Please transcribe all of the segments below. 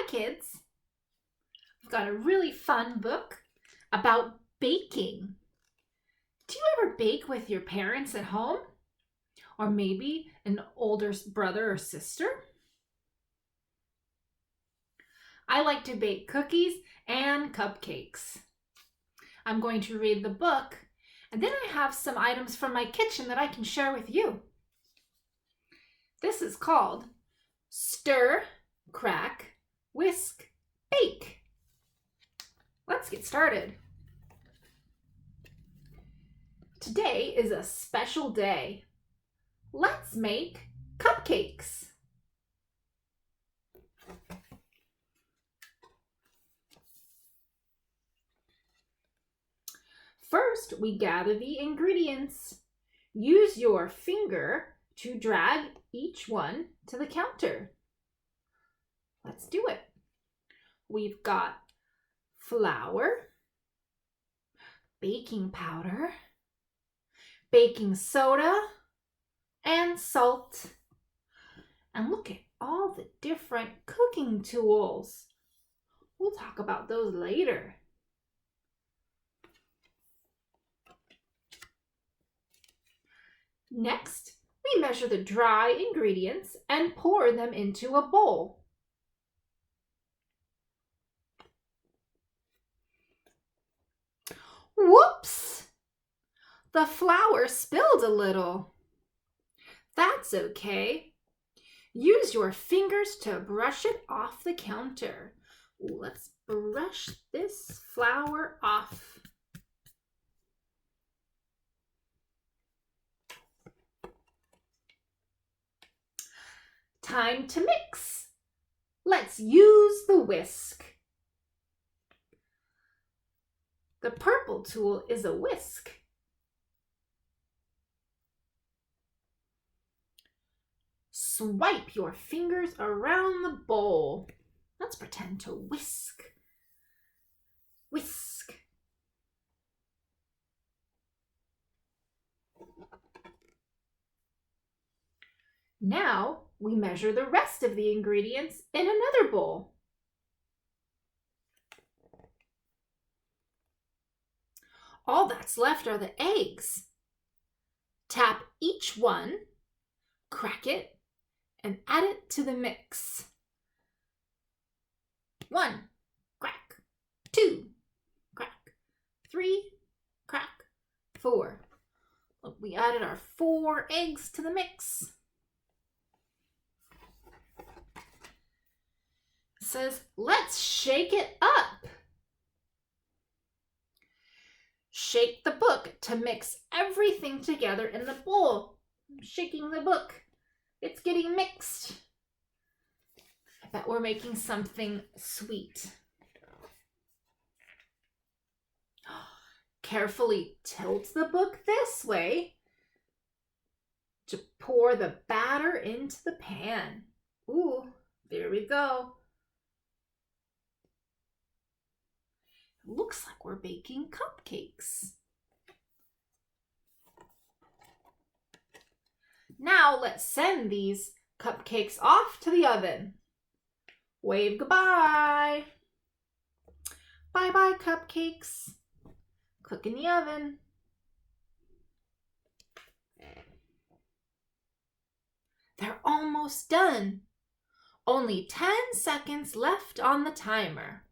kids. I've got a really fun book about baking. Do you ever bake with your parents at home? Or maybe an older brother or sister? I like to bake cookies and cupcakes. I'm going to read the book, and then I have some items from my kitchen that I can share with you. This is called Stir, Crack, Whisk, Bake. Let's get started. Today is a special day. Let's make cupcakes. First, we gather the ingredients. Use your finger to drag each one to the counter. Let's do it. We've got flour, baking powder, baking soda, and salt. And look at all the different cooking tools. We'll talk about those later. Next, we measure the dry ingredients and pour them into a bowl. Whoops! The flour spilled a little. That's okay. Use your fingers to brush it off the counter. Let's brush this flour off. Time to mix. Let's use the whisk. The purple tool is a whisk. Swipe your fingers around the bowl. Let's pretend to whisk. Whisk. Now we measure the rest of the ingredients in another bowl. All that's left are the eggs. Tap each one, crack it, and add it to the mix. 1, crack. 2, crack. 3, crack. 4. Look, we added our 4 eggs to the mix. It says, let's shake it up. Shake the book to mix everything together in the bowl. I'm shaking the book. It's getting mixed. I bet we're making something sweet. Carefully tilt the book this way to pour the batter into the pan. Ooh, there we go. Looks like we're baking cupcakes. Now let's send these cupcakes off to the oven. Wave goodbye. Bye-bye, cupcakes. Cook in the oven. They're almost done. Only 10 seconds left on the timer.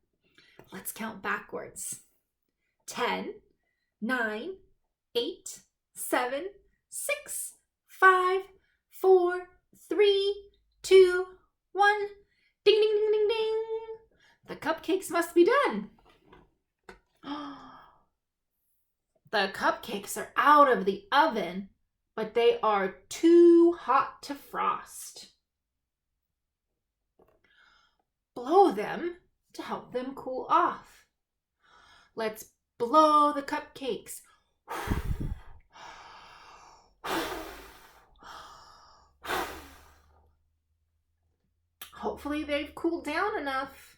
Let's count backwards. 10, 9, 8, 7, 6, 5, 4, 3, 2, 1. Ding, ding, ding, ding, ding. The cupcakes must be done. The cupcakes are out of the oven, but they are too hot to frost. Blow them to help them cool off. Let's blow the cupcakes. Hopefully they've cooled down enough.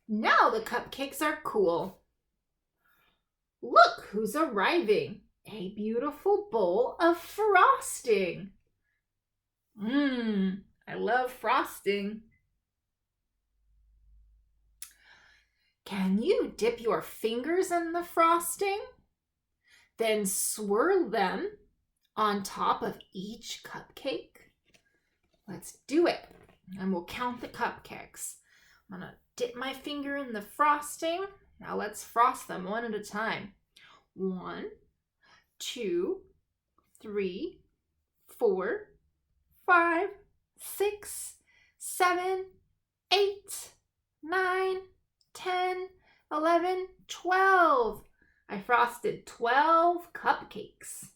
Now the cupcakes are cool. Look who's arriving. A beautiful bowl of frosting. I love frosting. Can you dip your fingers in the frosting? Then swirl them on top of each cupcake? Let's do it. And we'll count the cupcakes. I'm going to dip my finger in the frosting. Now let's frost them one at a time. 1, 2, 3, 4, 5, 6, 7, 8, 9, 10, 11, 12. I frosted 12 cupcakes.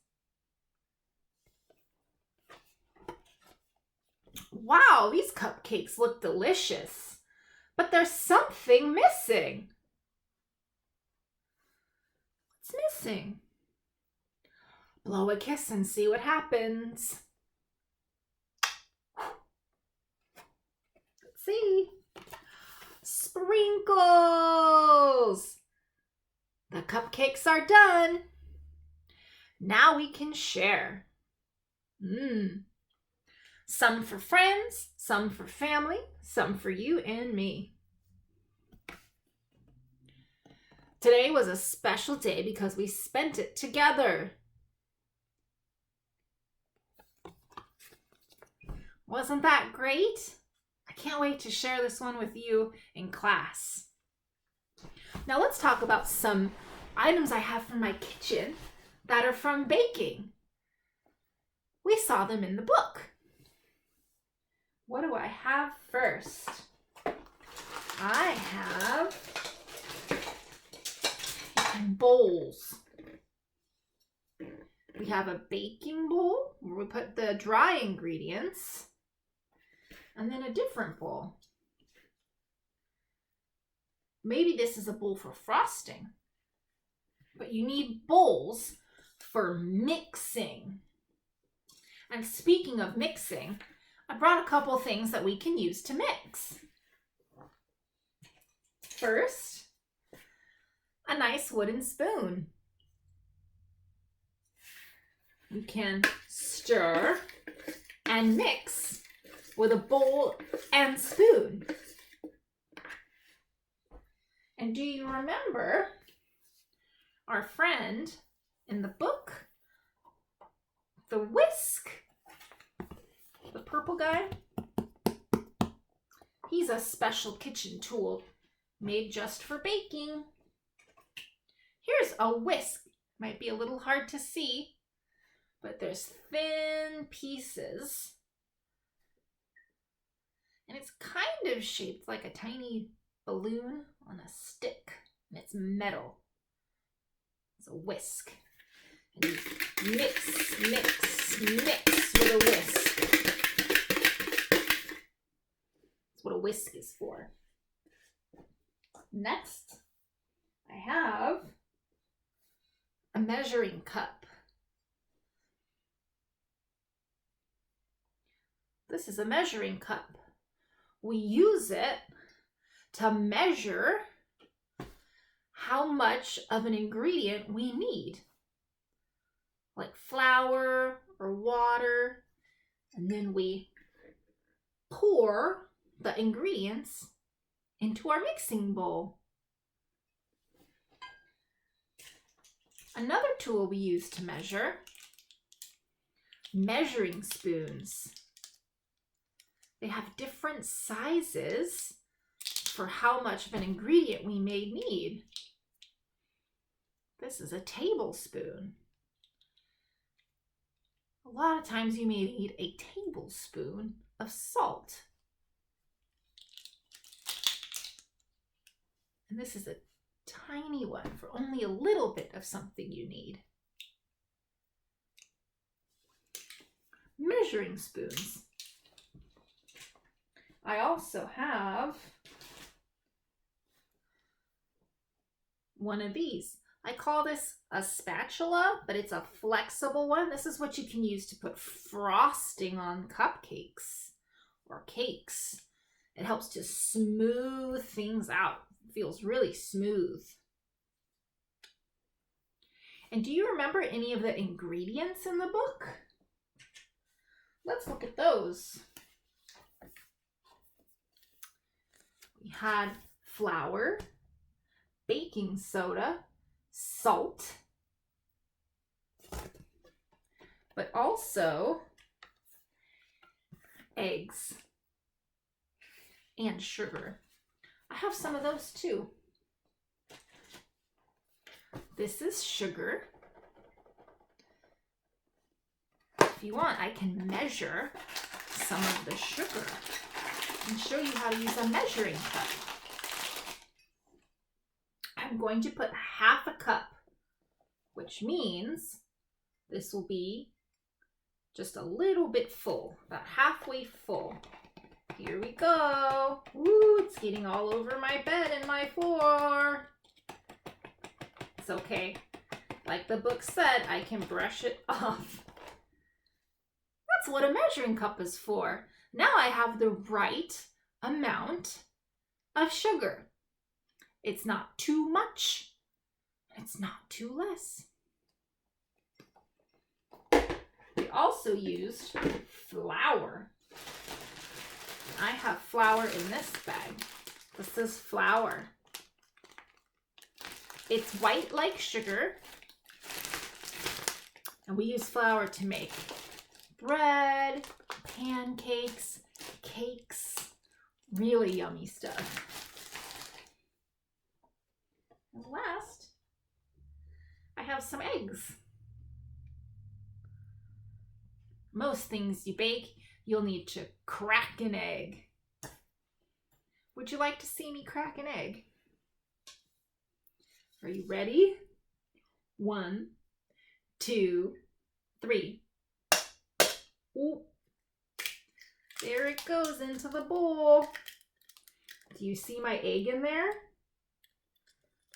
Wow, these cupcakes look delicious, but there's something missing. What's missing? Blow a kiss and see what happens. Let's see. Sprinkles! The cupcakes are done. Now we can share. Some for friends, some for family, some for you and me. Today was a special day because we spent it together. Wasn't that great? I can't wait to share this one with you in class. Now let's talk about some items I have from my kitchen that are from baking. We saw them in the book. What do I have first? I have bowls. We have a baking bowl where we put the dry ingredients, and then a different bowl. Maybe this is a bowl for frosting, but you need bowls for mixing. And speaking of mixing, I brought a couple things that we can use to mix. First, a nice wooden spoon. You can stir and mix with a bowl and spoon. And do you remember our friend in the book, the Whisk? The purple guy? He's a special kitchen tool made just for baking. Here's a whisk. Might be a little hard to see, but there's thin pieces. And it's kind of shaped like a tiny balloon on a stick. And it's metal. It's a whisk. And you mix with a whisk. That's what a whisk is for. Next, I have a measuring cup. This is a measuring cup. We use it to measure how much of an ingredient we need, like flour or water, and then we pour the ingredients into our mixing bowl. Another tool we use to measure, measuring spoons. They have different sizes for how much of an ingredient we may need. This is a tablespoon. A lot of times you may need a tablespoon of salt. And this is a tiny one for only a little bit of something you need. Measuring spoons. I also have one of these. I call this a spatula, but it's a flexible one. This is what you can use to put frosting on cupcakes or cakes. It helps to smooth things out. It feels really smooth. And do you remember any of the ingredients in the book? let's look at those. We had flour, baking soda, salt, but also eggs and sugar. I have some of those too. This is sugar. If you want, I can measure some of the sugar and show you how to use a measuring cup. I'm going to put half a cup, which means this will be just a little bit full, about halfway full. Here we go. Ooh, it's getting all over my bed and my floor. It's okay. Like the book said, I can brush it off. That's what a measuring cup is for. Now I have the right amount of sugar. It's not too much. It's not too less. We also used flour. I have flour in this bag. This is flour. It's white like sugar. And we use flour to make bread, pancakes, cakes, really yummy stuff. And last, I have some eggs. Most things you bake, you'll need to crack an egg. Would you like to see me crack an egg? Are you ready? 1, 2, 3. Ooh. There it goes into the bowl. Do you see my egg in there?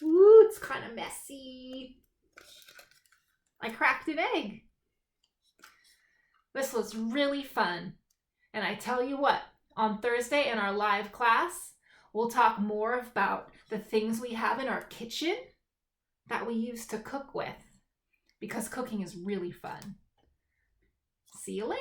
Ooh, it's kind of messy. I cracked an egg. This was really fun. And I tell you what, on Thursday in our live class, we'll talk more about the things we have in our kitchen that we use to cook with, because cooking is really fun. See you later.